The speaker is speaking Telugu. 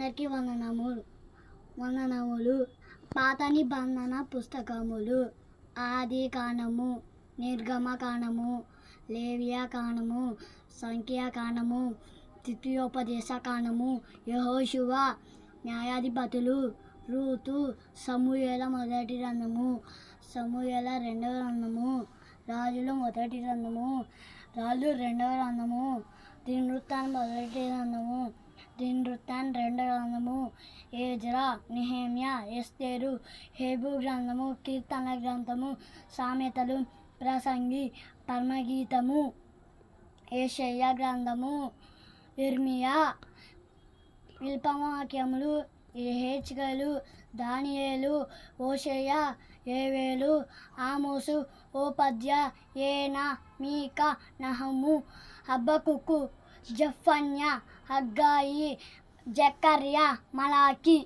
అందరికీ వందనములు. పాత నిబంధన పుస్తకములు ఆది కాండము, నిర్గమకాండము, లేవియకాండము, సంఖ్యాకాండము, ద్వితీయోపదేశ కాండము, యెహోషువ, న్యాయాధిపతులు, రూతు, సమూయేల మొదటి గ్రంథము, సమూయేల రెండవ గ్రంథము, రాజులు మొదటి గ్రంథము, రాజులు రెండవ గ్రంథము, దినవృత్తాంతం మొదటి గ్రంథము, దినవృత్తాంతం రెండవ గ్రంథము, ఎజ్రా, నెహెమ్యా, ఎస్తేరు, హేబు గ్రంథము, కీర్తనల గ్రంథము, సామెతలు, ప్రసంగి, పరమగీతము, యెషయా గ్రంథము, ఇర్మియా, విల్పవాక్యములు, యెహెజ్కేలు, దానియేలు, హోషేయ, యోవేలు, ఆమోసు, ఓబద్యా, యేనా, మీకా, నహము, హబక్కూకు, జెఫన్యా, హగ్గాయి, జకర్యా, మలాకి.